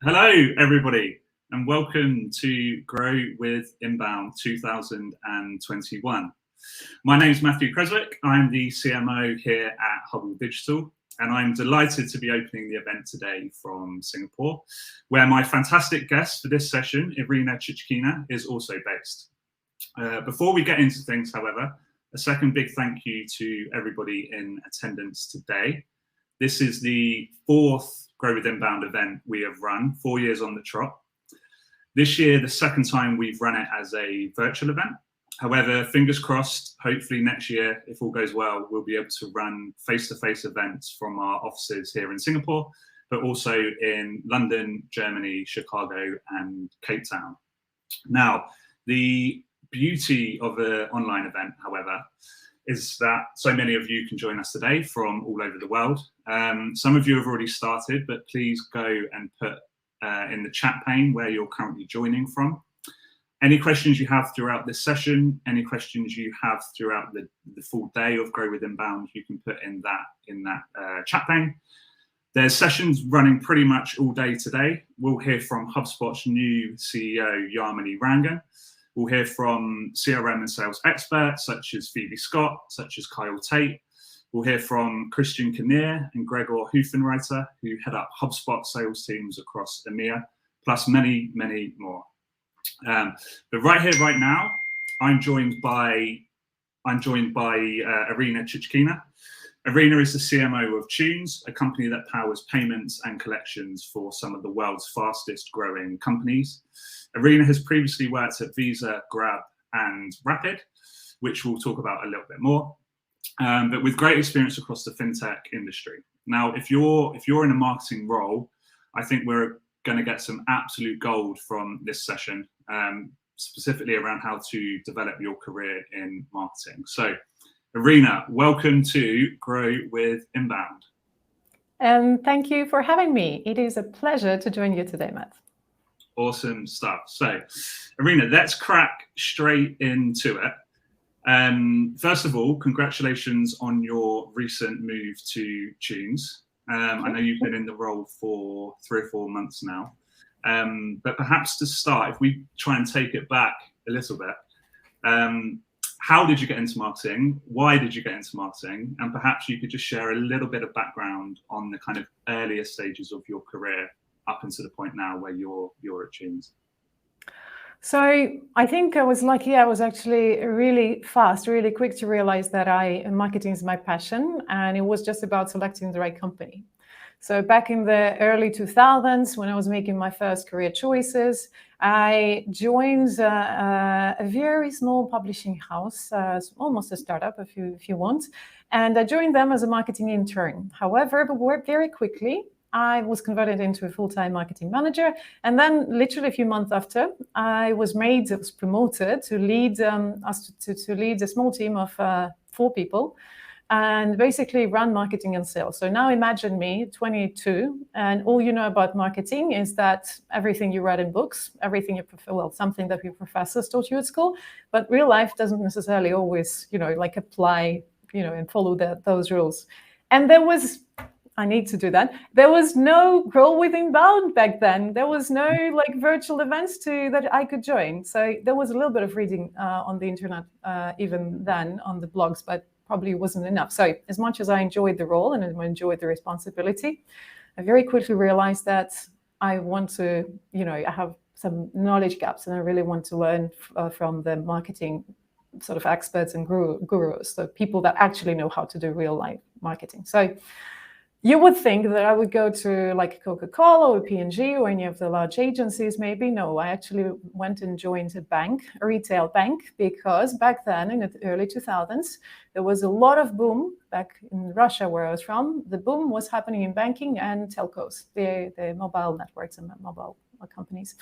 Hello, everybody, and welcome to Grow with Inbound 2021. My name is Matthew Creswick. I'm the CMO here at Huble Digital, and I'm delighted to be opening the event today from Singapore, where my fantastic guest for this session, Irina Chuchkina, is also based. Before we get into things, however, a second big thank you to everybody in attendance today. This is the fourth Grow with Inbound event we have run, 4 years on the trot. This year, the second time we've run it as a virtual event. However, fingers crossed, hopefully next year, if all goes well, we'll be able to run face-to-face events from our offices here in Singapore, but also in London, Germany, Chicago, and Cape Town. Now, the beauty of an online event, however, is that so many of you can join us today from all over the world. Some of you have already started, but please go and put in the chat pane where you're currently joining from. Any questions you have throughout this session, any questions you have throughout the full day of Grow with Inbound, you can put in that chat pane. There's sessions running pretty much all day today. We'll hear from HubSpot's new CEO, Yamini Rangan. We'll hear from CRM and sales experts such as Phoebe Scott, such as Kyle Tate. We'll hear from Christian Kinnear and Gregor Hufenreiter, who head up HubSpot sales teams across EMEA, plus many, many more. But right here, right now, I'm joined by Irina Chuchkina. Irina is the CMO of Thunes, a company that powers payments and collections for some of the world's fastest growing companies. Irina has previously worked at Visa, Grab, and Rapid, which we'll talk about a little bit more, but with great experience across the fintech industry. Now, if you're in a marketing role, I think we're going to get some absolute gold from this session, specifically around how to develop your career in marketing. So, Irina, welcome to Grow with Inbound. And thank you for having me. It is a pleasure to join you today, Matt. Awesome stuff. So, Irina, let's crack straight into it. First of all, congratulations on your recent move to Thunes. I know you've been in the role for 3 or 4 months now. But perhaps to start, if we try and take it back a little bit, how did you get into marketing? Why did you get into marketing? And perhaps you could just share a little bit of background on the kind of earlier stages of your career up until the point now where you're at Thunes. So I think I was lucky. I was actually really fast, really quick to realize that marketing is my passion, and it was just about selecting the right company. So back in the early 2000s, when I was making my first career choices, I joined a very small publishing house, almost a startup, if you want, and I joined them as a marketing intern. However, very quickly, I was converted into a full-time marketing manager, and then literally a few months after, I was promoted to lead to lead a small team of 4 people, and basically run marketing and sales. So now imagine me, 22, and all you know about marketing is that everything you read in books, everything you prefer, well, something that your professors taught you at school, but real life doesn't necessarily always, apply, and follow those rules. And I need to do that. There was no Grow with Inbound back then. There was no virtual events that I could join. So there was a little bit of reading on the internet even then on the blogs, but probably wasn't enough. So as much as I enjoyed the role and I enjoyed the responsibility, I very quickly realized that I want to, I have some knowledge gaps and I really want to learn from the marketing sort of experts and gurus, so people that actually know how to do real life marketing. So you would think that I would go to Coca-Cola or P&G or any of the large agencies. Maybe no, I actually went and joined a retail bank, because back then in the early 2000s, there was a lot of boom back in Russia where I was from. The boom was happening in banking and telcos, the mobile networks and mobile companies.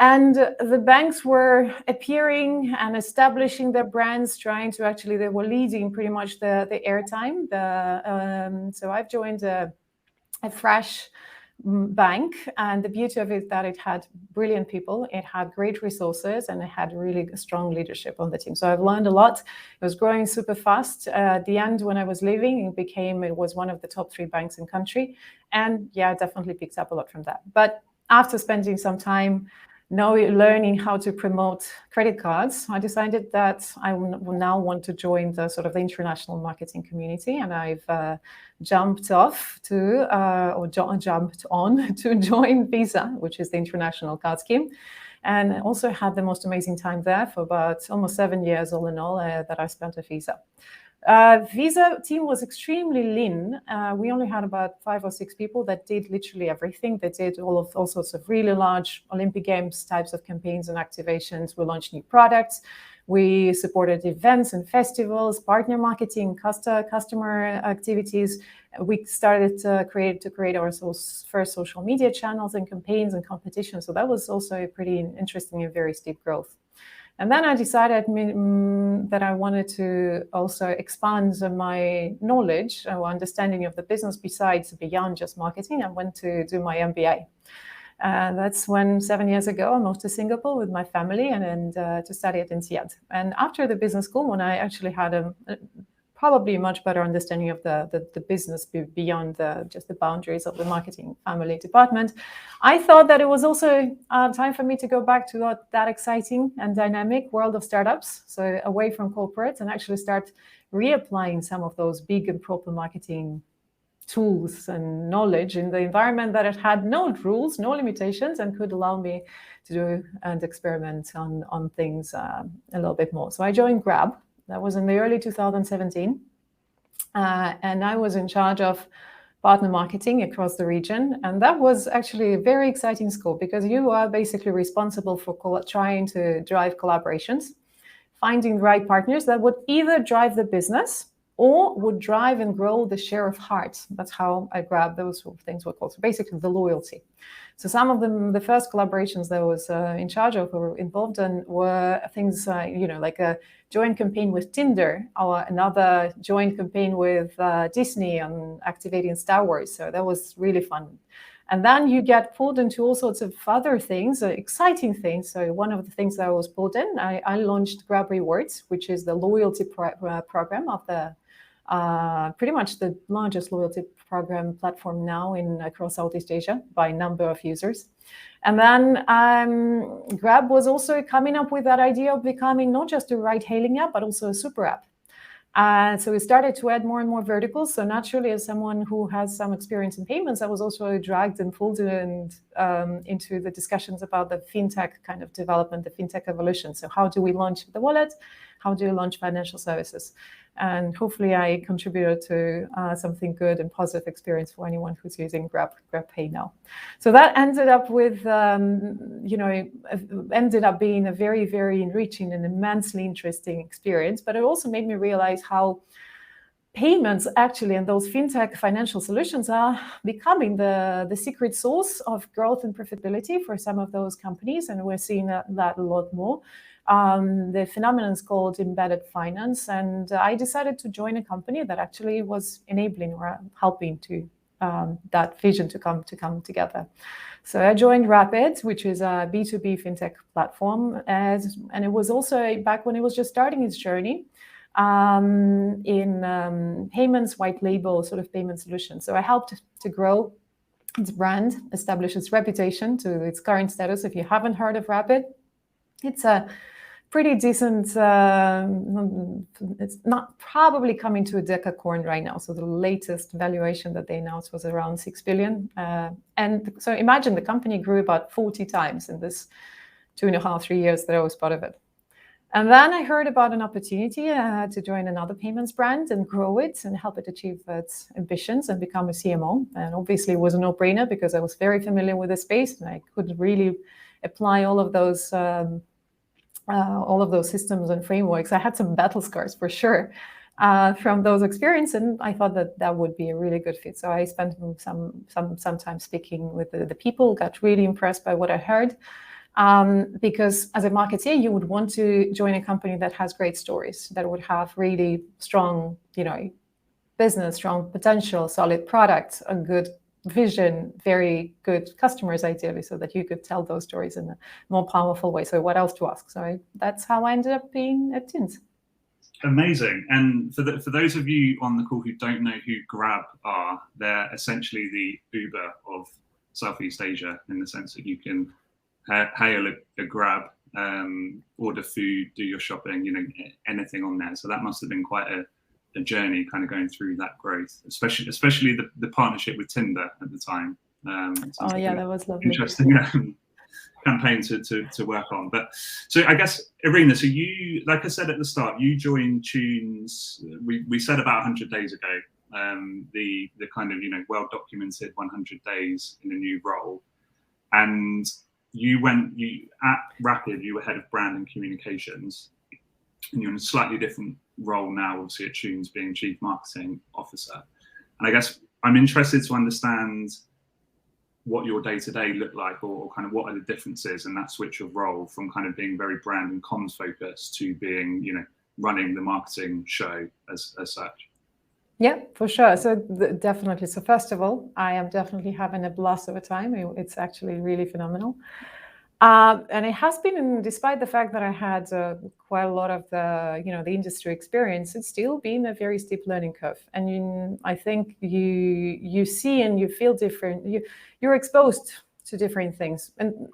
And the banks were appearing and establishing their brands, they were leading pretty much the airtime. So I've joined a fresh bank, and the beauty of it is that it had brilliant people, it had great resources, and it had really strong leadership on the team. So I've learned a lot. It was growing super fast. At the end, when I was leaving, it was one of the top 3 banks in country. And yeah, I definitely picked up a lot from that. But after spending some time learning how to promote credit cards, I decided that I now want to join the sort of the international marketing community, and I've jumped on to join Visa, which is the international card scheme, and also had the most amazing time there for about almost 7 years all in all that I spent at Visa. Visa team was extremely lean. We only had about 5 or 6 people that did literally everything. They did all sorts of really large Olympic Games types of campaigns and activations. We launched new products. We supported events and festivals, partner marketing, customer activities. We started to create our first social media channels and campaigns and competitions. So that was also a pretty interesting and very steep growth. And then I decided that I wanted to also expand my knowledge or understanding of the business beyond just marketing. I went to do my MBA. That's when 7 years ago I moved to Singapore with my family and to study at INSEAD. And after the business school, when I actually had probably a much better understanding of the business beyond just the boundaries of the marketing family department, I thought that it was also time for me to go back to that exciting and dynamic world of startups, so away from corporate, and actually start reapplying some of those big and proper marketing tools and knowledge in the environment that it had no rules, no limitations, and could allow me to do and experiment on things a little bit more. So I joined Grab. That was in the early 2017. And I was in charge of partner marketing across the region. And that was actually a very exciting scope because you are basically responsible for trying to drive collaborations, finding the right partners that would either drive the business or would drive and grow the share of heart. That's how I grabbed those sort of things were called. So basically the loyalty. So some of them, the first collaborations that I was in charge of or involved in were things, like a joint campaign with Tinder or another joint campaign with Disney on activating Star Wars. So that was really fun. And then you get pulled into all sorts of other things, exciting things. So one of the things that I was pulled in, I launched Grab Rewards, which is the loyalty program of the pretty much the largest loyalty program platform now across Southeast Asia by number of users. And then Grab was also coming up with that idea of becoming not just a ride-hailing app, but also a super app. So we started to add more and more verticals. So naturally, as someone who has some experience in payments, I was also dragged and pulled into the discussions about the fintech kind of development, the fintech evolution. So how do we launch the wallet? How do you launch financial services? And hopefully I contributed to something good and positive experience for anyone who's using GrabPay now. So that ended up with, ended up being a very, very enriching and immensely interesting experience. But it also made me realize how payments actually and those fintech financial solutions are becoming the secret source of growth and profitability for some of those companies. And we're seeing that a lot more. The phenomenon is called embedded finance, and I decided to join a company that actually was enabling or helping to that vision to come together. So I joined Rapid, which is a B2B fintech platform, and it was also back when it was just starting its journey in payments, white label sort of payment solutions. So I helped to grow its brand, establish its reputation to its current status. If you haven't heard of Rapid, it's a pretty decent, it's not probably coming to a decacorn right now. So the latest valuation that they announced was around 6 billion. And so imagine the company grew about 40 times in this 2.5, 3 years that I was part of it. And then I heard about an opportunity to join another payments brand and grow it and help it achieve its ambitions and become a CMO. And obviously it was a no-brainer because I was very familiar with the space and I could really apply all of those systems and frameworks. I had some battle scars for sure from those experiences, and I thought that would be a really good fit. So I spent some time speaking with the people, got really impressed by what I heard. Because as a marketer, you would want to join a company that has great stories, that would have really strong, business, strong potential, solid products, a good vision, very good customers ideally, so that you could tell those stories in a more powerful way. So what else to ask? So that's how I ended up being at Thunes. Amazing. And for those of you on the call who don't know who Grab are, they're essentially the Uber of Southeast Asia, in the sense that you can hail a grab, order food, do your shopping, anything on there. So that must have been quite a journey, kind of going through that growth, especially the partnership with Tinder at the time. Oh yeah, that was lovely. Interesting campaign to work on. But so I guess, Irina, so you, like I said at the start, you joined Thunes, we said about 100 days ago, the kind of, well documented 100 days in a new role. And at Rapid, you were head of brand and communications, and you're in a slightly different role now, obviously at Thunes, being chief marketing officer. And I guess I'm interested to understand what your day-to-day looked like, or kind of what are the differences in that switch of role from kind of being very brand and comms focused to being, running the marketing show as such. Yeah, for sure. So definitely. So first of all, I am definitely having a blast of a time. It's actually really phenomenal. And it has been, despite the fact that I had quite a lot of the industry experience, it's still been a very steep learning curve. And I think you see and you feel different. You're exposed to different things. And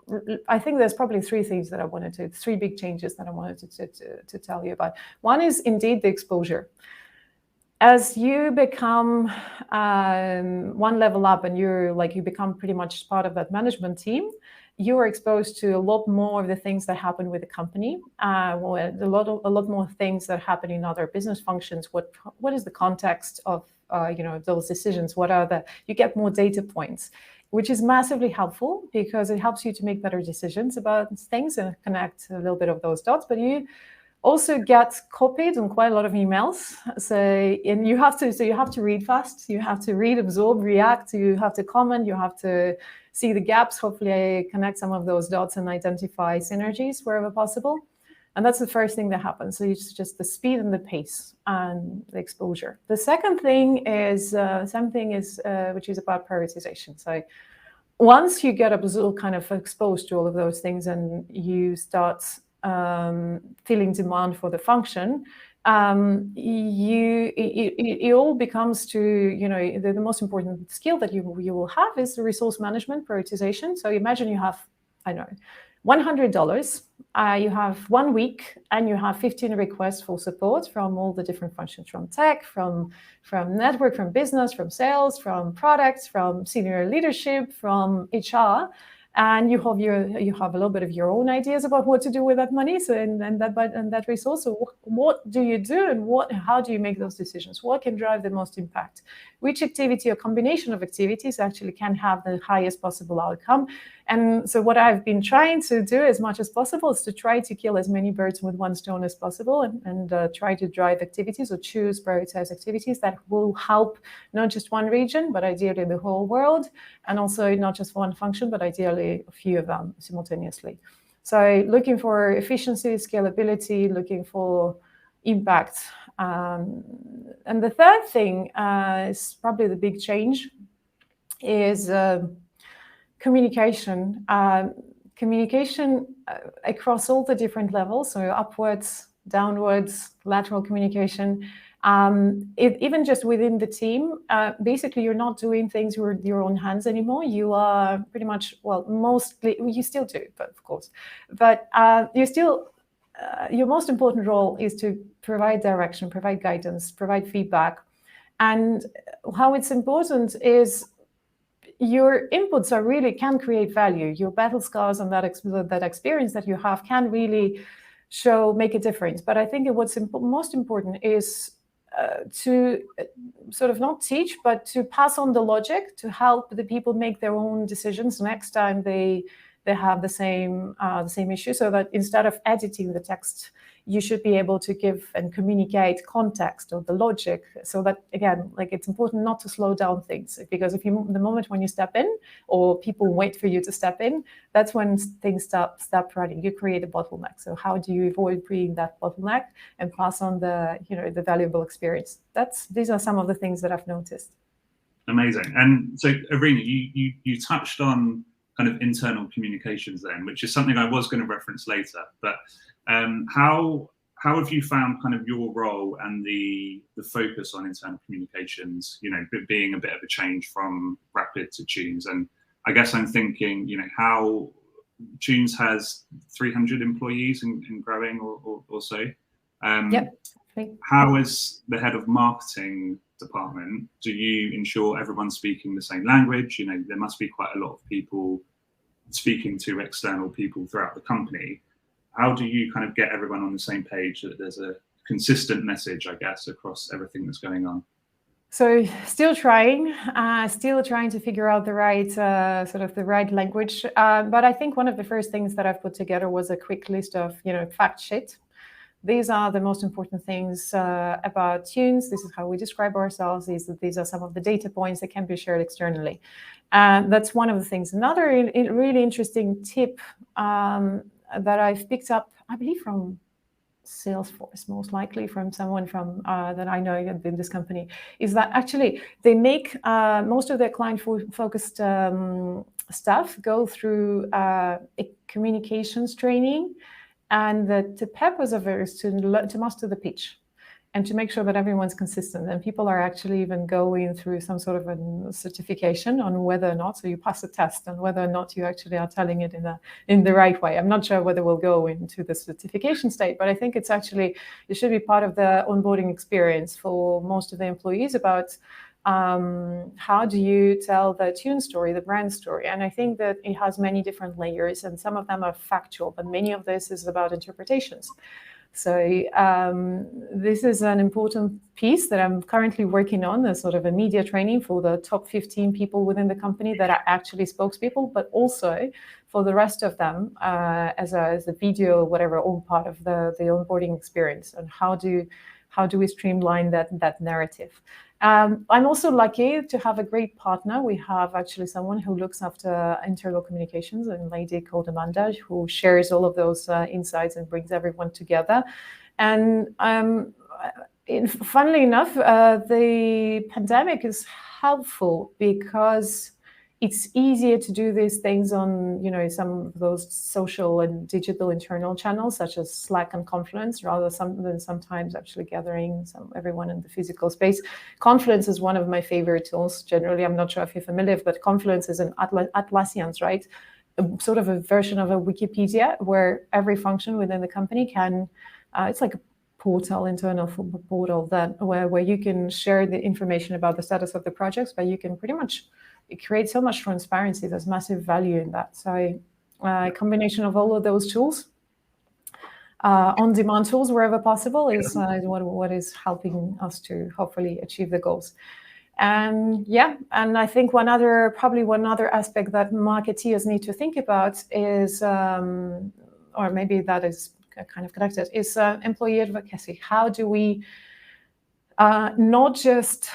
I think there's probably three big changes that I wanted to tell you about. One is indeed the exposure. As you become one level up and you become pretty much part of that management team, you are exposed to a lot more of the things that happen with the company, a lot more things that happen in other business functions. What is the context of those decisions? You get more data points, which is massively helpful because it helps you to make better decisions about things and connect a little bit of those dots. But you also get copied on quite a lot of emails. You have to read fast. You have to read, absorb, react. You have to comment. You have to see the gaps. Hopefully, connect some of those dots and identify synergies wherever possible. And that's the first thing that happens. So it's just the speed and the pace and the exposure. The second thing is which is about prioritization. So once you get kind of exposed to all of those things and you start feeling demand for the function, it all becomes to, the most important skill that you will have is the resource management, prioritization. So imagine you have, $100, you have 1 week, and you have 15 requests for support from all the different functions, from tech, from network, from business, from sales, from products, from senior leadership, from HR. And you have a little bit of your own ideas about what to do with that money, and that resource. So what do you do, and how do you make those decisions? What can drive the most impact? Which activity or combination of activities actually can have the highest possible outcome? And so what I've been trying to do as much as possible is to try to kill as many birds with one stone as possible, and try to drive activities or prioritize activities that will help not just one region, but ideally the whole world, and also not just one function, but ideally a few of them simultaneously. So looking for efficiency, scalability, looking for impact. And the third thing is probably the big change is communication. Communication across all the different levels, so upwards, downwards, lateral communication. Even just within the team, basically you're not doing things with your own hands anymore. You are pretty much, mostly, you still do, but of course, but your most important role is to provide direction, provide guidance, provide feedback. And how it's important is your inputs can create value. Your battle scars and that experience that you have can really make a difference. But I think what's most important is to sort of not teach, but to pass on the logic to help the people make their own decisions next time they have the same issue, so that instead of editing the text, you should be able to give and communicate context or the logic, so that, again, it's important not to slow down things, because the moment when you step in or people wait for you to step in, that's when things stop running. You create a bottleneck. So how do you avoid creating that bottleneck and pass on the valuable experience? These are some of the things that I've noticed. Amazing. And so, Irina, you touched on kind of internal communications then, which is something I was going to reference later, but how have you found kind of your role and the focus on internal communications, being a bit of a change from Rapid to Thunes, and I guess I'm thinking, how Thunes has 300 employees and growing or so. Yep. How, as the head of marketing department, do you ensure everyone's speaking the same language? There must be quite a lot of people speaking to external people throughout the company. How do you kind of get everyone on the same page, that there's a consistent message, I guess, across everything that's going on? So still trying to figure out the right the right language. But I think one of the first things that I've put together was a quick list of fact sheet. These are the most important things about Thunes. This is how we describe ourselves. These are some of the data points that can be shared externally. That's one of the things. Another really interesting tip that I've picked up, I believe from Salesforce, most likely from someone from that I know in this company, is that actually they make most of their client-focused staff go through a communications training, and the purpose of it is to master the pitch and to make sure that everyone's consistent. And people are actually even going through some sort of a certification on whether or not, so you pass a test on whether or not you actually are telling it in the right way. I'm not sure whether we'll go into the certification state, but I think it should be part of the onboarding experience for most of the employees about how do you tell the Thunes story, the brand story. And I think that it has many different layers, and some of them are factual, but many of this is about interpretations. So this is an important piece that I'm currently working on, a sort of a media training for the top 15 people within the company that are actually spokespeople, but also for the rest of them as a video, whatever, all part of the onboarding experience. And how do we streamline that narrative? I'm also lucky to have a great partner. We have actually someone who looks after internal communications, a lady called Amanda, who shares all of those insights and brings everyone together. And funnily enough, the pandemic is helpful because it's easier to do these things on, some of those social and digital internal channels, such as Slack and Confluence, rather than sometimes actually gathering everyone in the physical space. Confluence is one of my favorite tools. Generally, I'm not sure if you're familiar, but Confluence is an Atlassian, right? Sort of a version of a Wikipedia where every function within the company can, it's like a internal portal where you can share the information about the status of the projects, but you can pretty much create so much transparency. There's massive value in that. So a combination of all of those tools, on-demand tools wherever possible, is what is helping us to hopefully achieve the goals. And I think one other aspect that marketeers need to think about is, or maybe that is kind of connected, is employee advocacy. How do we not just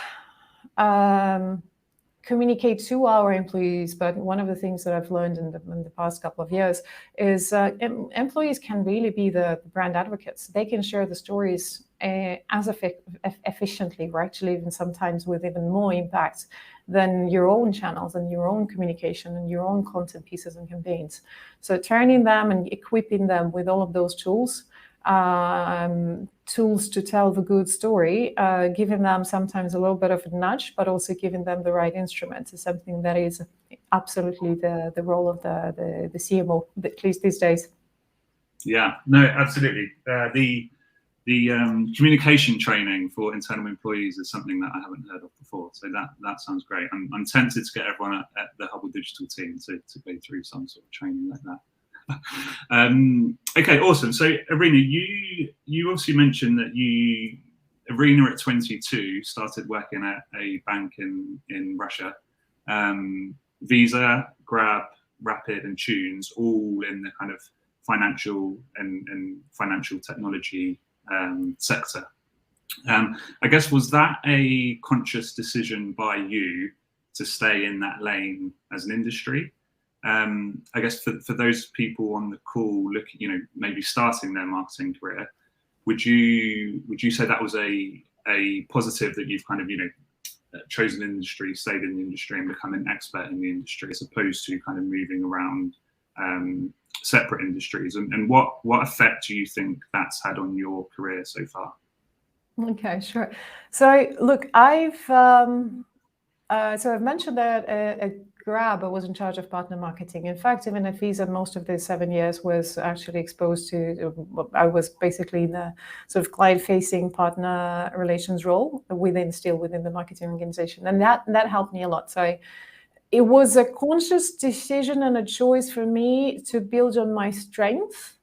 communicate to our employees, but one of the things that I've learned in the past couple of years is employees can really be the brand advocates. They can share the stories as efficiently, or actually even sometimes with even more impact than your own channels and your own communication and your own content pieces and campaigns. So turning them and equipping them with all of those tools to tell the good story, giving them sometimes a little bit of a nudge, but also giving them the right instruments is something that is absolutely the role of the CMO, at least these days. Yeah, no, absolutely. The communication training for internal employees is something that I haven't heard of before. So that sounds great. I'm tempted to get everyone at the Huble Digital team to go through some sort of training like that. Okay, awesome. So Irina, you obviously mentioned that Irina at 22 started working at a bank in Russia. Visa, Grab, Rapid, and Thunes, all in the kind of financial and financial technology sector. I guess, was that a conscious decision by you to stay in that lane as an industry? I guess for those people on the call looking, maybe starting their marketing career, would you say that was a positive, that you've kind of chosen an industry, stayed in the industry, and become an expert in the industry, as opposed to kind of moving around separate industries? And what effect do you think that's had on your career so far? Okay, sure. So look, I've mentioned that a grab, I was in charge of partner marketing. In fact, even at Visa, most of the 7 years was actually exposed to, I was basically in the sort of client-facing partner relations role still within the marketing organization. And that helped me a lot. So it was a conscious decision and a choice for me to build on my strength.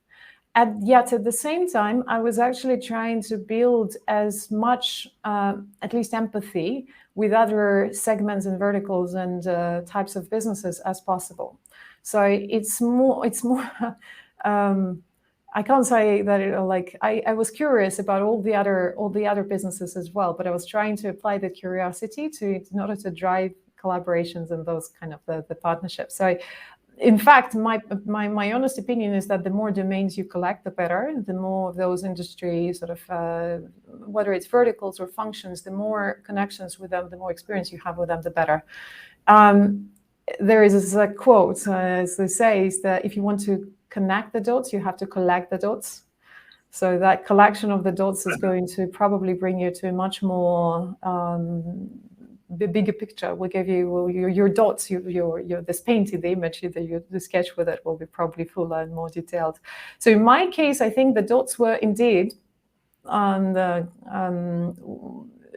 And yet at the same time, I was actually trying to build as much, at least empathy with other segments and verticals and types of businesses as possible. So it's more I can't say that I was curious about all the other businesses as well, but I was trying to apply that curiosity in order to drive collaborations and those kind of the partnerships. So in fact, my honest opinion is that the more domains you collect, the better. The more of those industries, sort of, whether it's verticals or functions, the more connections with them, the more experience you have with them, the better. There is a quote, as they say, is that if you want to connect the dots, you have to collect the dots. So that collection of the dots is going to probably bring you to a much more the bigger picture. Will give you your dots, your this painting, the image, the sketch with it will be probably fuller and more detailed. So in my case, I think the dots were indeed on the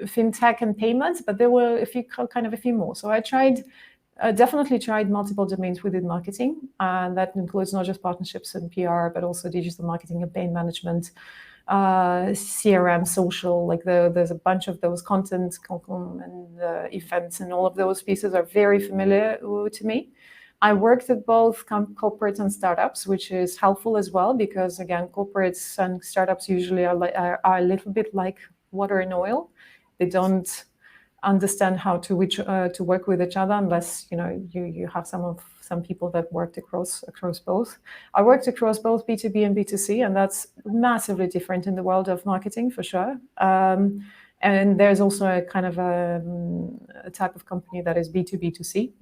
fintech and payments, but there were a few more. So I definitely tried multiple domains within marketing, and that includes not just partnerships and PR, but also digital marketing, campaign management, CRM, social. Like there's a bunch of those content and events, and all of those pieces are very familiar to me. I worked at both corporates and startups, which is helpful as well, because again, corporates and startups usually are a little bit like water and oil. They don't understand how to work with each other unless you have some people that worked across both. I worked across both B2B and B2C, and that's massively different in the world of marketing for sure. And there's also a kind of a type of company that is B2B2C.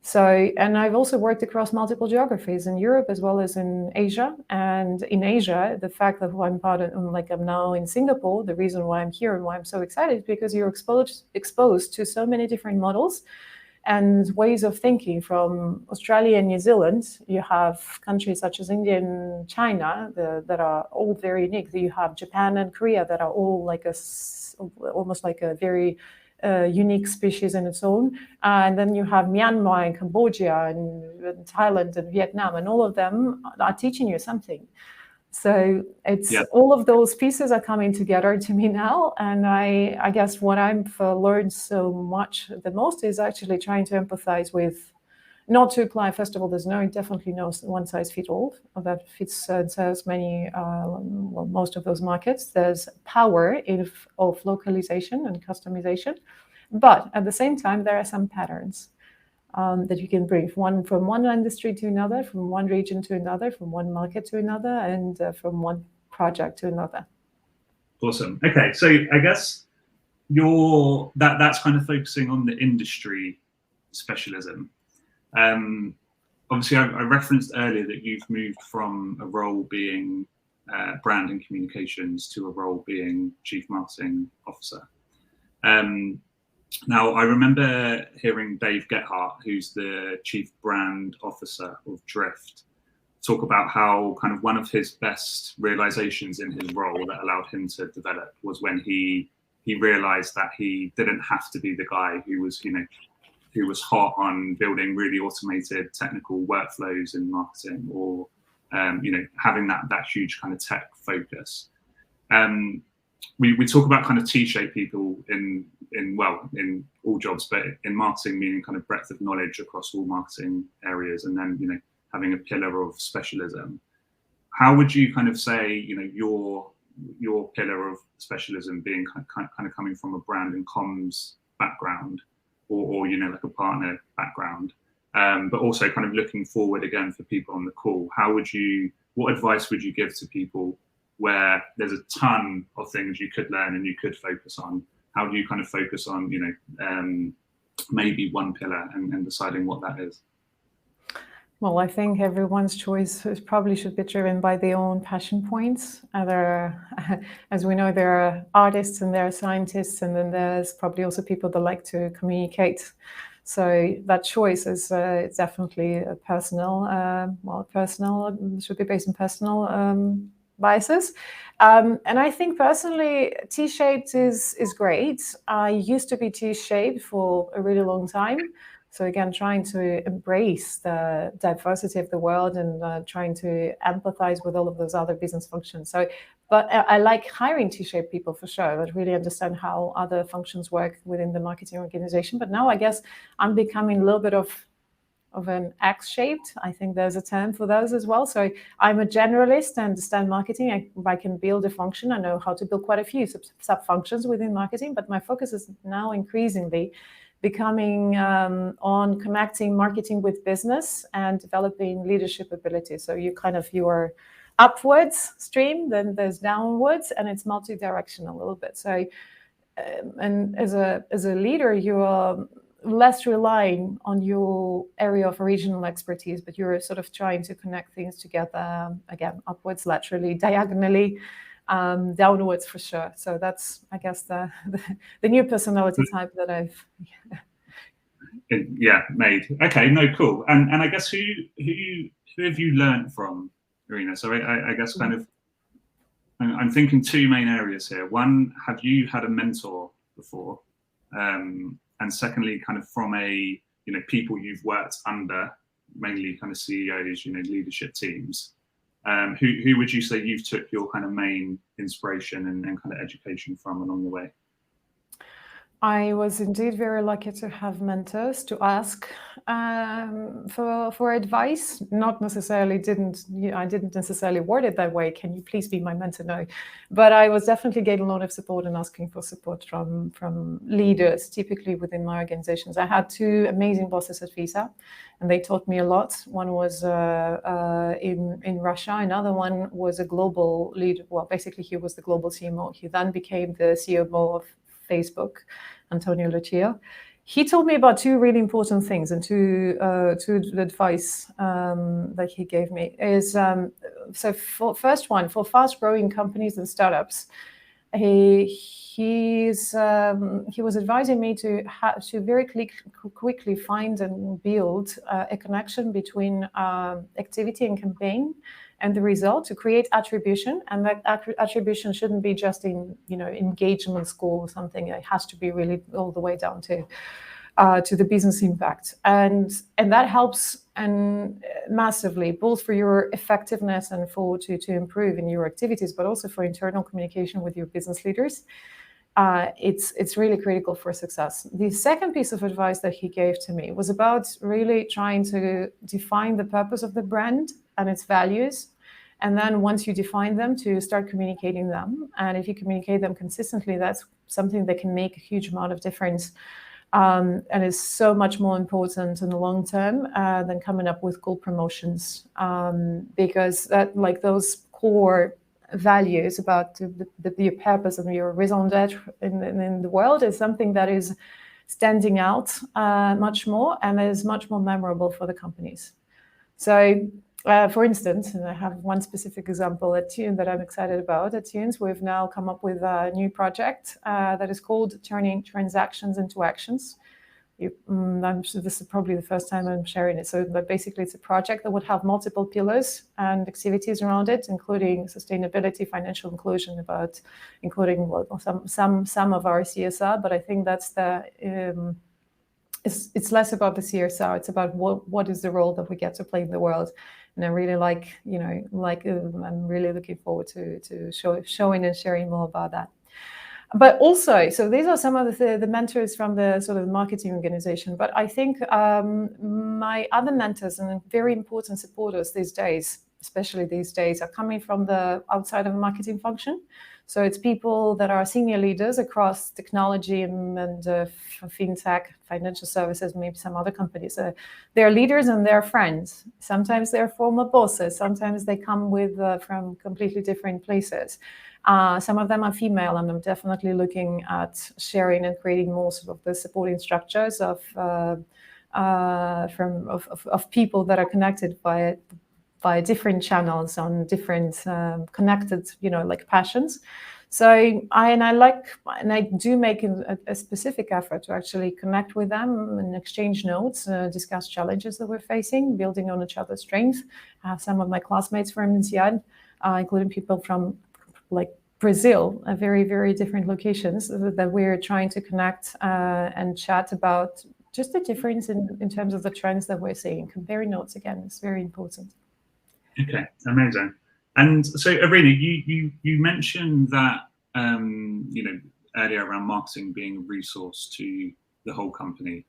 So, and I've also worked across multiple geographies in Europe as well as in Asia. And in Asia, the fact that I'm now in Singapore, the reason why I'm here and why I'm so excited is because you're exposed to so many different models and ways of thinking. From Australia and New Zealand, you have countries such as India and China that are all very unique. You have Japan and Korea that are all like almost like a very unique species in its own. And then you have Myanmar and Cambodia and Thailand and Vietnam, and all of them are teaching you something. So it's all of those pieces are coming together to me now. And I guess what I've learned so much the most is actually trying to empathize with, not to apply, first of all, there's definitely no one size fits all that fits and serves most of those markets. There's power of localization and customization, but at the same time, there are some patterns that you can bring from one industry to another, from one region to another, from one market to another, and from one project to another. Awesome. Okay, so I guess that's kind of focusing on the industry specialism. Obviously, I referenced earlier that you've moved from a role being brand and communications to a role being chief marketing officer. Now, I remember hearing Dave Gethart, who's the chief brand officer of Drift, talk about how kind of one of his best realizations in his role that allowed him to develop was when he realized that he didn't have to be the guy who was hot on building really automated technical workflows in marketing, or having that huge kind of tech focus. We talk about kind of T-shaped people in all jobs, but in marketing, meaning kind of breadth of knowledge across all marketing areas, and then having a pillar of specialism. How would you kind of say your pillar of specialism being kind of coming from a brand and comms background, or like a partner background, but also kind of looking forward again for people on the call? What advice would you give to people where there's a ton of things you could learn and you could focus on? How do you kind of focus on maybe one pillar and deciding what that is? Well, I think everyone's choice probably should be driven by their own passion points. As we know, there are artists and there are scientists, and then there's probably also people that like to communicate. So that choice is definitely personal. Should be based on personal biases. And I think personally, T-shaped is great. I used to be T-shaped for a really long time. So again, trying to embrace the diversity of the world and trying to empathize with all of those other business functions. So, but I like hiring T-shaped people for sure, that really understand how other functions work within the marketing organization. But now I guess I'm becoming a little bit of an X-shaped. I think there's a term for those as well. So I'm a generalist. I understand marketing. I can build a function. I know how to build quite a few sub-functions within marketing, but my focus is now increasingly becoming on connecting marketing with business and developing leadership abilities. So you're upwards stream, then there's downwards, and it's multi-directional a little bit. So and as a leader, you are less relying on your area of regional expertise, but you're sort of trying to connect things together, again, upwards, laterally, diagonally, downwards for sure. So that's, I guess, the new personality type that I've made. Okay, no, cool. And I guess who have you learned from, Irina? So I guess kind of I'm thinking two main areas here. One, have you had a mentor before? And secondly, kind of from people you've worked under, mainly kind of CEOs, leadership teams. Who would you say you've took your kind of main inspiration and kind of education from along the way? I was indeed very lucky to have mentors to ask for advice. Not necessarily I didn't necessarily word it that way. Can you please be my mentor? No, but I was definitely getting a lot of support and asking for support from leaders, typically within my organizations. I had two amazing bosses at Visa, and they taught me a lot. One was in Russia. Another one was a global lead. Well, basically, he was the global CMO. He then became the CMO of Facebook, Antonio Lucia. He told me about two really important things, and two advice that he gave me is first one, for fast-growing companies and startups, he was advising me to very quickly find and build a connection between activity and campaign and the result, to create attribution. And that attribution shouldn't be just in engagement score or something. It has to be really all the way down to the business impact, and that helps and massively, both for your effectiveness and to improve in your activities, but also for internal communication with your business leaders. It's really critical for success. The second piece of advice that he gave to me was about really trying to define the purpose of the brand and its values. And then once you define them, to start communicating them. And if you communicate them consistently, that's something that can make a huge amount of difference, and is so much more important in the long term than coming up with cool promotions, because that, like, those core values about the purpose of your raison d'être in the world is something that is standing out much more and is much more memorable for the companies. So for instance, and I have one specific example at Thunes that I'm excited about. At Thunes, we've now come up with a new project that is called Turning Transactions into Actions. I'm sure this is probably the first time I'm sharing it. So, but basically, it's a project that would have multiple pillars and activities around it, including sustainability, financial inclusion, including some of our CSR. But I think that's it's less about the CSR. It's about what is the role that we get to play in the world. And I really I'm really looking forward to showing and sharing more about that. But also, so these are some of the mentors from the sort of marketing organization. But I think my other mentors and very important supporters these days, especially these days, are coming from the outside of the marketing function. So it's people that are senior leaders across technology and fintech, financial services, maybe some other companies. They're leaders and they're friends. Sometimes they're former bosses. Sometimes they come from completely different places. Some of them are female, and I'm definitely looking at sharing and creating more sort of the supporting structures of people that are connected by different channels on different connected, like passions. So I do make a specific effort to actually connect with them and exchange notes, discuss challenges that we're facing, building on each other's strengths. I have some of my classmates from INSEAD, including people from like Brazil, very, very different locations that we're trying to connect and chat about just the difference in terms of the trends that we're seeing. Comparing notes again is very important. Okay, amazing. And so, Irina, you mentioned that earlier around marketing being a resource to the whole company.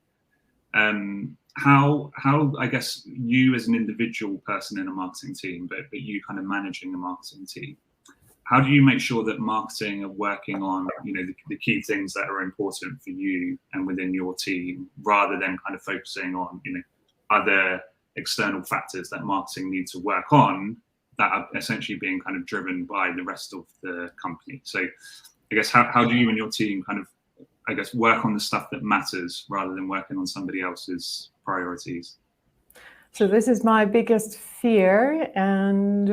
How I guess you as an individual person in a marketing team, but you kind of managing a marketing team, how do you make sure that marketing are working on the key things that are important for you and within your team, rather than kind of focusing on other external factors that marketing need to work on that are essentially being kind of driven by the rest of the company? So I guess how do you and your team kind of, I guess, work on the stuff that matters rather than working on somebody else's priorities? So this is my biggest fear, and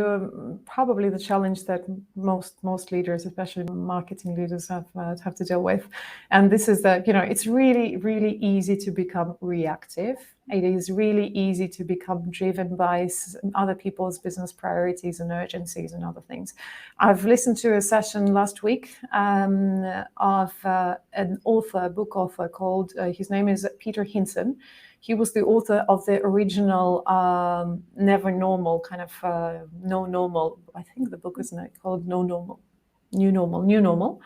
probably the challenge that most leaders, especially marketing leaders, have to deal with. And this is that it's really, really easy to become reactive. It is really easy to become driven by other people's business priorities and urgencies and other things. I've listened to a session last week of an author, book author called, his name is Peter Hinson. He was the author of the original Never Normal, kind of No Normal. I think the book is called No Normal, New Normal.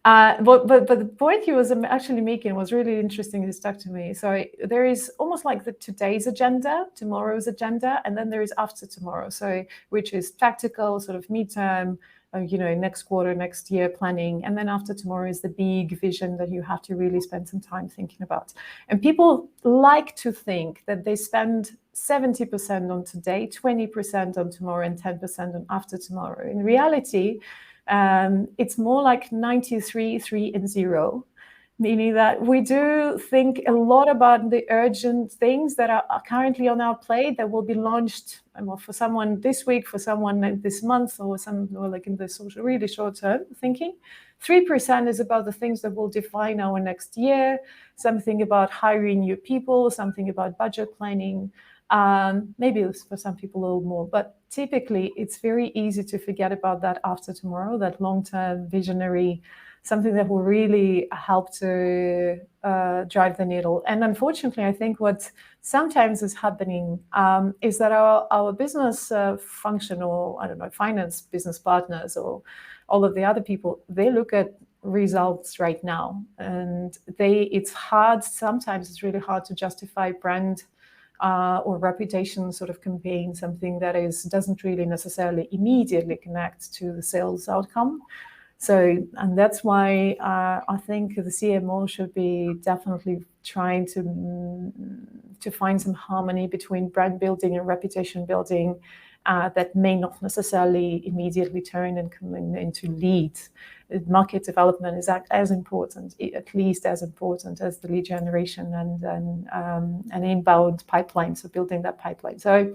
But the point he was actually making was really interesting. It stuck to me. So there is almost like the today's agenda, tomorrow's agenda, and then there is after tomorrow. So which is tactical, sort of midterm, next quarter, next year planning. And then after tomorrow is the big vision that you have to really spend some time thinking about. And people like to think that they spend 70% on today, 20% on tomorrow, and 10% on after tomorrow. In reality, it's more like 93, 3, and 0. Meaning that we do think a lot about the urgent things that are currently on our plate that will be launched for someone this week, for someone this month, or like in the social, really short term thinking. 3% is about the things that will define our next year, something about hiring new people, something about budget planning, maybe for some people a little more, but typically it's very easy to forget about that after tomorrow, that long-term visionary, something that will really help to drive the needle. And unfortunately, I think what sometimes is happening is that our business function, or I don't know, finance business partners, or all of the other people, they look at results right now, and it's hard. Sometimes it's really hard to justify brand or reputation sort of campaign, something that doesn't really necessarily immediately connect to the sales outcome. So, and that's why I think the CMO should be definitely trying to find some harmony between brand building and reputation building that may not necessarily immediately turn and come into leads. Market development is as important, at least as important as the lead generation and inbound pipeline. So building that pipeline. So.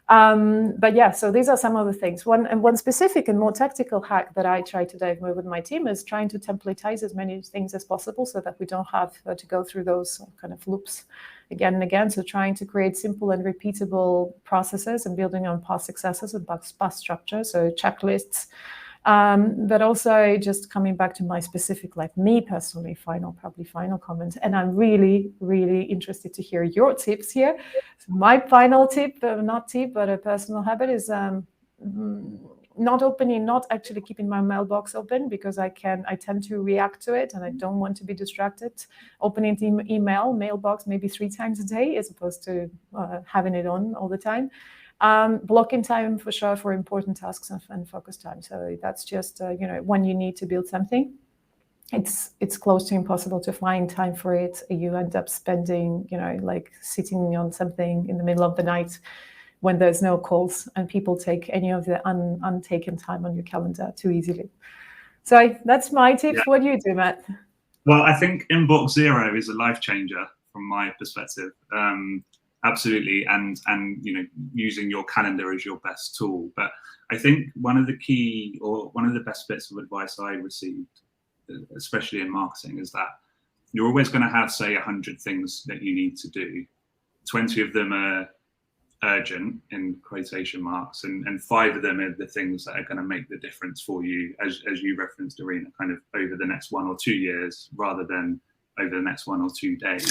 But yeah, so these are some of the things. One specific and more tactical hack that I try to dive with my team is trying to templatize as many things as possible so that we don't have to go through those kind of loops again and again. So trying to create simple and repeatable processes and building on past successes and past structure, so checklists. But also just coming back to my specific, like me personally, final comment. And I'm really, really interested to hear your tips here. So my final tip, not tip, but a personal habit is not actually keeping my mailbox open, because I tend to react to it and I don't want to be distracted. Opening the mailbox maybe 3 times a day as opposed to having it on all the time. Blocking time for sure for important tasks and focus time. So that's just when you need to build something, it's close to impossible to find time for it. You end up spending like sitting on something in the middle of the night when there's no calls and people take any of the untaken time on your calendar too easily. So that's my tip. Yeah. What do you do, Matt? Well, I think inbox 0 is a life changer from my perspective. absolutely, and using your calendar as your best tool. But I think one of the best bits of advice I received, especially in marketing, is that you're always going to have, say, 100 things that you need to do. 20 of them are urgent in quotation marks, and 5 of them are the things that are going to make the difference for you, as you referenced, Irina, kind of over the next 1 or 2 years rather than over the next 1 or 2 days.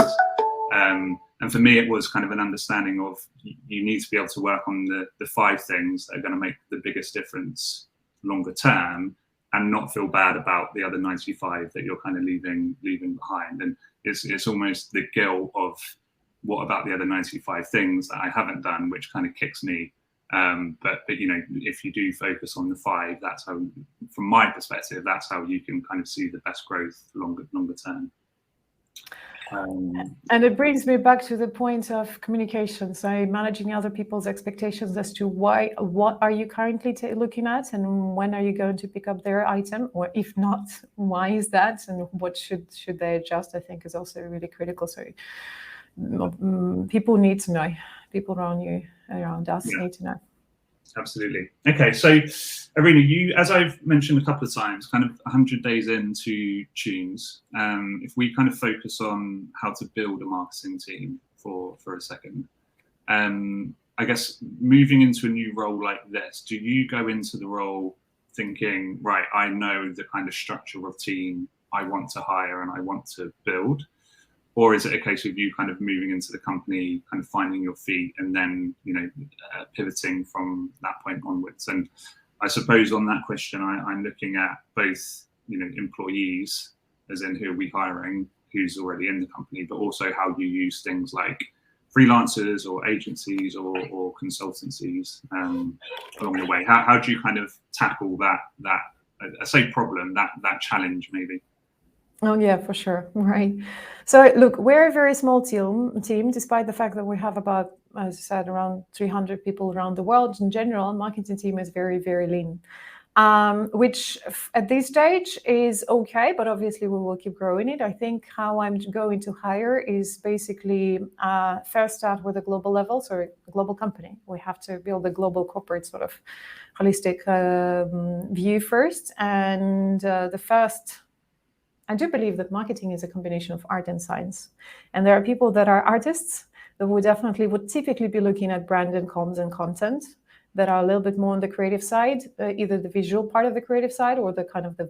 And for me, it was kind of an understanding of you need to be able to work on the 5 things that are going to make the biggest difference longer term, and not feel bad about the other 95 that you're kind of leaving behind. And it's almost the guilt of, what about the other 95 things that I haven't done, which kind of kicks me. But if you do focus on the 5, that's how, from my perspective, that's how you can kind of see the best growth longer term. And it brings me back to the point of communication. So managing other people's expectations as to what are you currently looking at, and when are you going to pick up their item, or if not, why is that, and what should they adjust, I think is also really critical. So people need to know. People around us need to know. Absolutely. Okay, so Irina, you, as I've mentioned a couple of times, kind of 100 days into Thunes, if we kind of focus on how to build a marketing team for a second, I guess moving into a new role like this, do you go into the role thinking, right, I know the kind of structure of team I want to hire and I want to build? Or is it a case of you kind of moving into the company, kind of finding your feet, and then pivoting from that point onwards? And I suppose on that question, I'm looking at both employees, as in who are we hiring, who's already in the company, but also how you use things like freelancers or agencies or consultancies along the way. How do you kind of tackle that I say problem, that challenge maybe? Oh yeah, for sure. Right. So look, we're a very small team, despite the fact that we have about, as I said, around 300 people around the world. In general, marketing team is very, very lean, which at this stage is okay, but obviously we will keep growing it. I think how I'm going to hire is basically first start with a global level, so a global company. We have to build a global corporate sort of holistic view first. And I do believe that marketing is a combination of art and science. And there are people that are artists that would typically be looking at brand and comms and content, that are a little bit more on the creative side, either the visual part of the creative side or the kind of the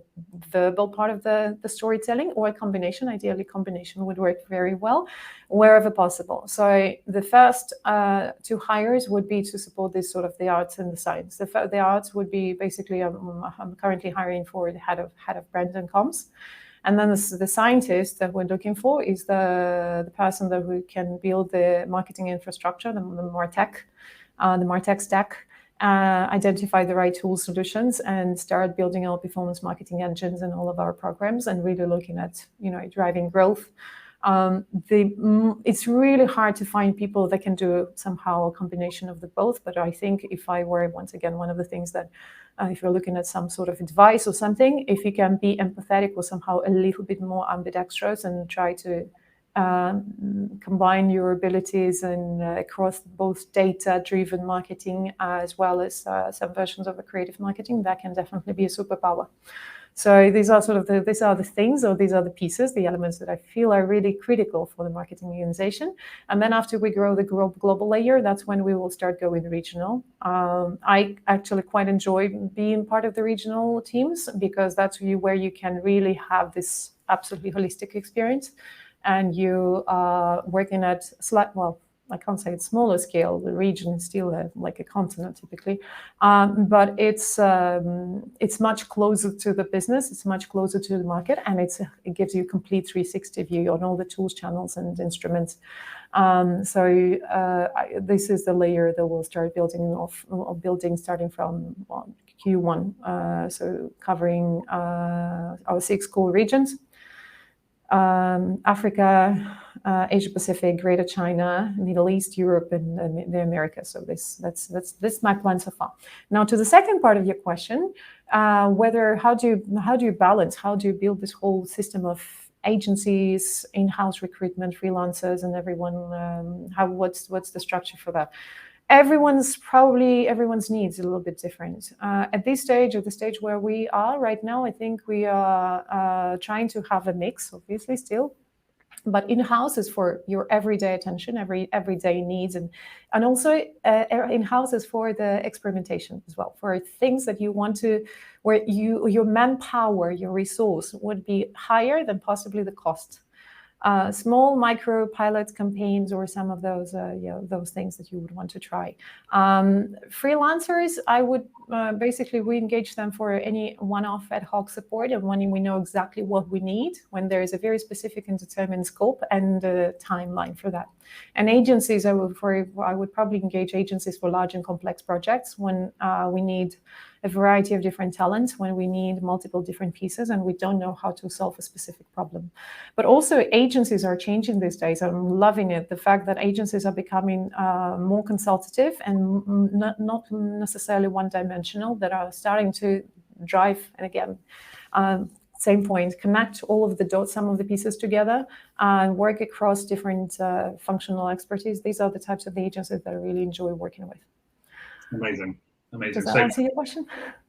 verbal part of the storytelling, or a combination. Ideally, combination would work very well wherever possible. So the first 2 hires would be to support this sort of the arts and the science. The arts would be basically, I'm currently hiring for the head of brand and comms. And then the scientist that we're looking for is the person who can build the marketing infrastructure, the MarTech stack, identify the right tool solutions, and start building our performance marketing engines and all of our programs, and really looking at driving growth. It's really hard to find people that can do somehow a combination of the both. But I think if I were, once again, one of the things that if you're looking at some sort of advice or something, if you can be empathetic or somehow a little bit more ambidextrous and try to combine your abilities and across both data-driven marketing as well as some versions of the creative marketing, that can definitely be a superpower. So these are the pieces, the elements that I feel are really critical for the marketing organization. And then after we grow the global layer, that's when we will start going regional. I actually quite enjoy being part of the regional teams, because that's where you can really have this absolutely holistic experience. And you are working at I can't say it's smaller scale. The region is still like a continent typically, but it's much closer to the business. It's much closer to the market, and it gives you a complete 360 view on all the tools, channels, and instruments. This is the layer that we'll start building starting from Q1. So covering our 6 core regions. Africa, Asia Pacific, Greater China, Middle East, Europe, and the Americas. So that's my plan so far. Now to the second part of your question, how do you balance? How do you build this whole system of agencies, in-house recruitment, freelancers, and everyone. What's the structure for that? Everyone's needs a little bit different. At the stage where we are right now, I think we are trying to have a mix, obviously still, but in-house is for your everyday attention, everyday needs, and also in-house is for the experimentation as well, for things that you want to, where your manpower, your resource would be higher than possibly the cost. Small micro pilot campaigns or some of those those things that you would want to try. Freelancers, I would basically we engage them for any one-off ad hoc support, and when we know exactly what we need, when there is a very specific and determined scope and timeline for that. And agencies, I would probably engage agencies for large and complex projects when we need a variety of different talents, when we need multiple different pieces and we don't know how to solve a specific problem. But also agencies are changing these days. I'm loving it. The fact that agencies are becoming more consultative and not necessarily one-dimensional, that are starting to drive, and again, same point, connect all of the dots, some of the pieces together, and work across different functional expertise. These are the types of agencies that I really enjoy working with. Amazing. Does that answer your question?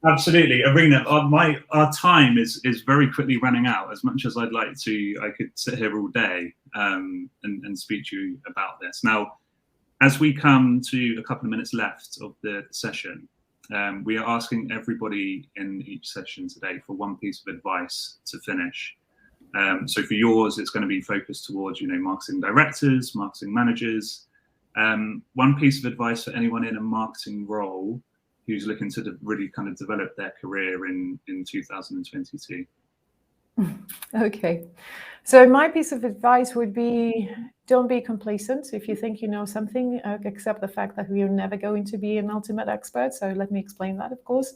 Absolutely. Irina, our time is very quickly running out. As much as I'd like to, I could sit here all day and speak to you about this. Now, as we come to a couple of minutes left of the session, we are asking everybody in each session today for one piece of advice to finish. So for yours, it's going to be focused towards, marketing directors, marketing managers. One piece of advice for anyone in a marketing role who's looking to really kind of develop their career in 2022. Okay, so my piece of advice would be, don't be complacent. If you think you know something, accept the fact that you're never going to be an ultimate expert. So let me explain that, of course.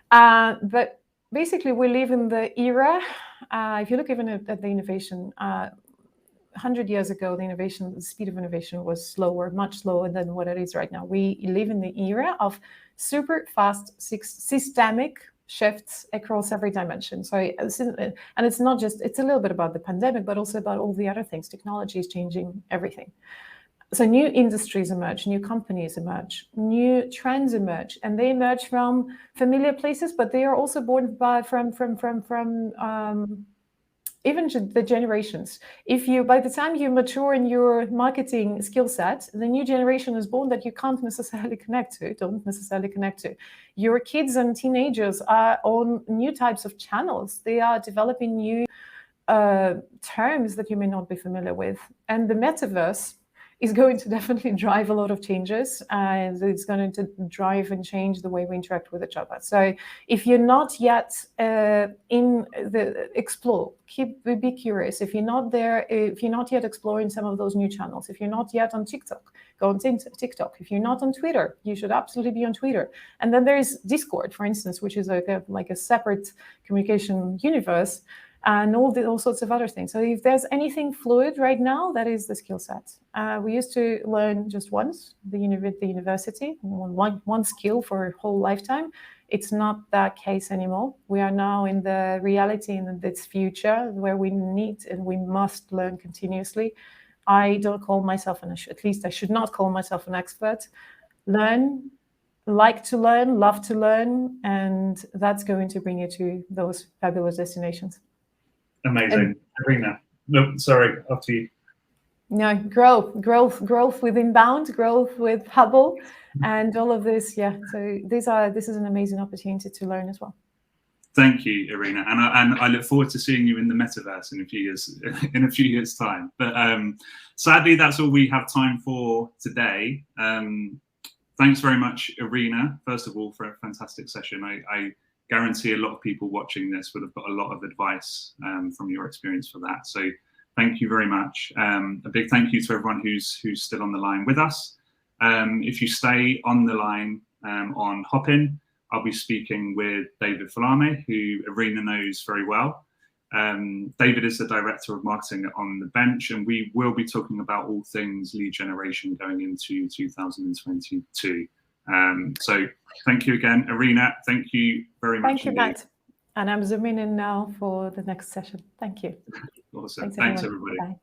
But basically, we live in the era, if you look even at the innovation, 100 years ago, the speed of innovation was slower, much slower than what it is right now. We live in the era of super fast, systemic shifts across every dimension. So, and it's not just, it's a little bit about the pandemic, but also about all the other things. Technology is changing everything. So new industries emerge, new companies emerge, new trends emerge, and they emerge from familiar places, but they are also born from even the generations. By the time you mature in your marketing skill set, the new generation is born that you don't necessarily connect to. Your kids and teenagers are on new types of channels. They are developing new terms that you may not be familiar with. And the metaverse is going to definitely drive a lot of changes, and it's going to drive and change the way we interact with each other. So if you're not yet explore, be curious. If you're not there, if you're not yet exploring some of those new channels, if you're not yet on TikTok, go on TikTok. If you're not on Twitter, you should absolutely be on Twitter. And then there is Discord, for instance, which is like a separate communication universe, and all sorts of other things. So if there's anything fluid right now, that is the skill set. We used to learn just once, the university, one skill for a whole lifetime. It's not that case anymore. We are now in the reality in this future where we need and we must learn continuously. I don't call myself at least I should not call myself an expert. Learn, like to learn, love to learn, and that's going to bring you to those fabulous destinations. Amazing. Irina, no, sorry, after you. No, growth with Inbound, growth with Huble, and all of this. Yeah, so this is an amazing opportunity to learn as well. Thank you, Irina, and I look forward to seeing you in the metaverse in a few years time. But sadly, that's all we have time for today. Thanks very much, Irina, first of all, for a fantastic session. I guarantee a lot of people watching this would have got a lot of advice from your experience for that. So thank you very much. A big thank you to everyone who's still on the line with us. If you stay on the line on Hopin, I'll be speaking with David Falame, who Irina knows very well. David is the Director of Marketing on the Bench, and we will be talking about all things lead generation going into 2022. So thank you again, Irina. Thank you very much. Thank you, Matt. And I'm zooming in now for the next session. Thank you. Awesome. Thanks Thanks, everyone. everybody. Bye.